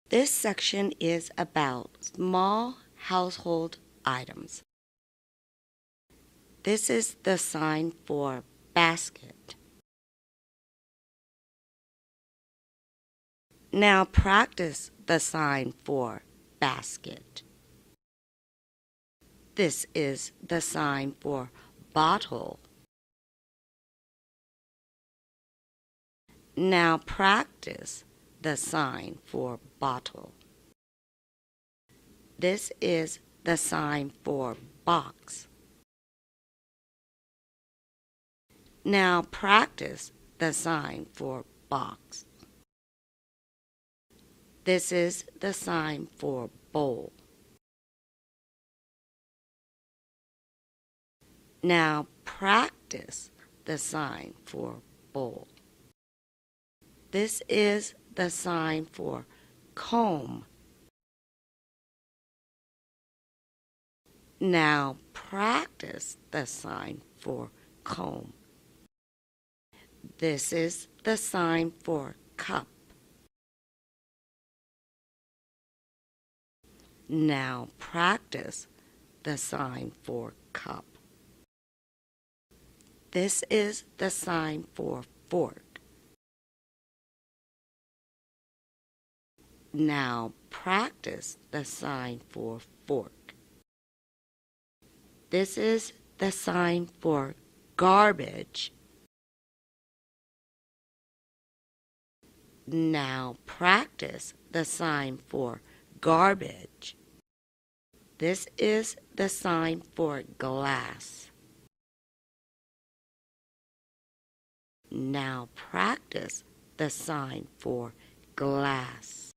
This section is about small household items. This is the sign for basket. Now practice the sign for basket. This is the sign for bottle. Now practice the sign for bottle. This is the sign for box. Now practice the sign for box. This is the sign for bowl. Now practice the sign for bowl. This is the sign for comb. Now practice the sign for comb. This is the sign for cup. Now practice the sign for cup. This is the sign for fork. Now practice the sign for fork. This is the sign for garbage. Now practice the sign for garbage. This is the sign for glass. Now practice the sign for glass.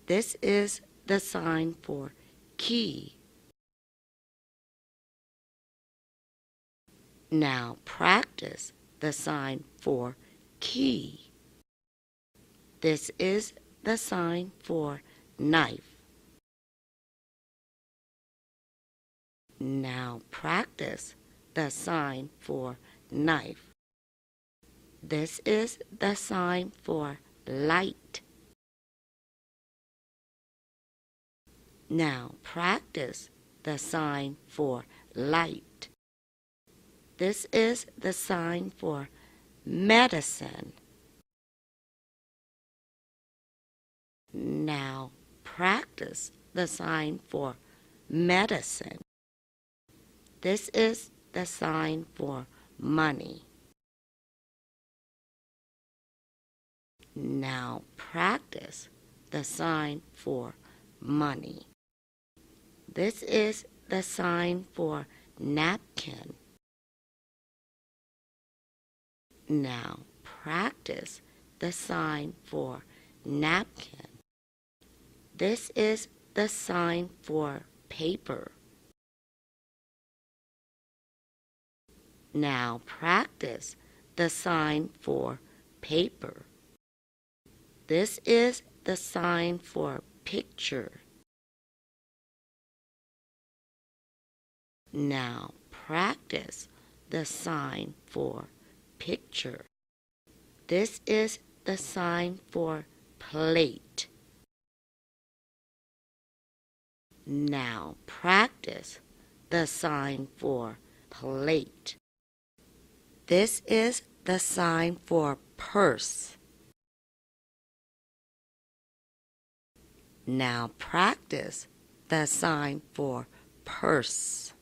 This is the sign for key. Now practice the sign for key. This is the sign for knife. Now practice the sign for knife. This is the sign for light. Now practice the sign for light. This is the sign for medicine. Now practice the sign for medicine. This is the sign for money. Now practice the sign for money. This is the sign for napkin. Now practice the sign for napkin. This is the sign for paper. Now practice the sign for paper. This is the sign for picture. Now practice the sign for picture. This is the sign for plate. Now practice the sign for plate. This is the sign for purse. Now practice the sign for purse.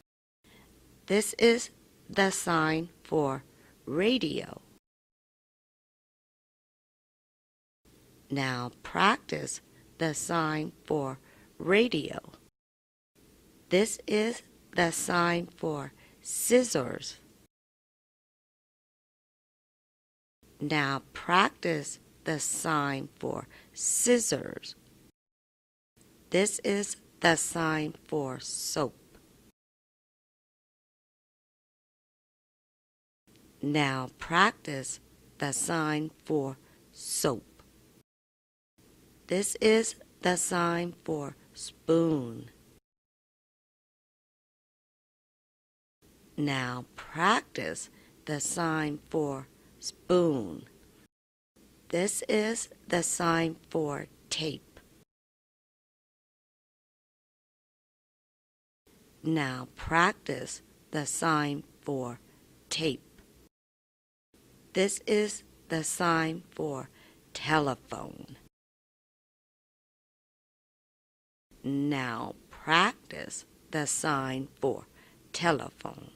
This is the sign for radio. Now practice the sign for radio. This is the sign for scissors. Now practice the sign for scissors. This is the sign for soap. Now practice the sign for soap. This is the sign for spoon. Now practice the sign for spoon. This is the sign for tape. Now practice the sign for tape. This is the sign for telephone. Now practice the sign for telephone.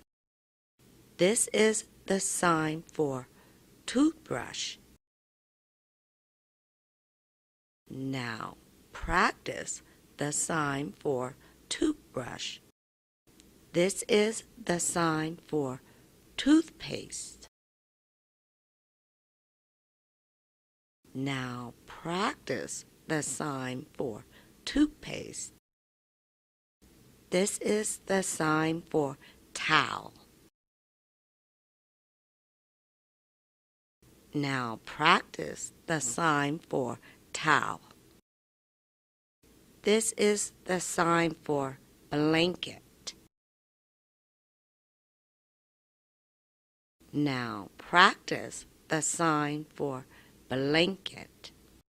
This is the sign for toothbrush. Now practice the sign for toothbrush. This is the sign for toothpaste. Now practice the sign for toothpaste. This is the sign for towel. Now practice the sign for towel. This is the sign for blanket. Now practice the sign for blanket.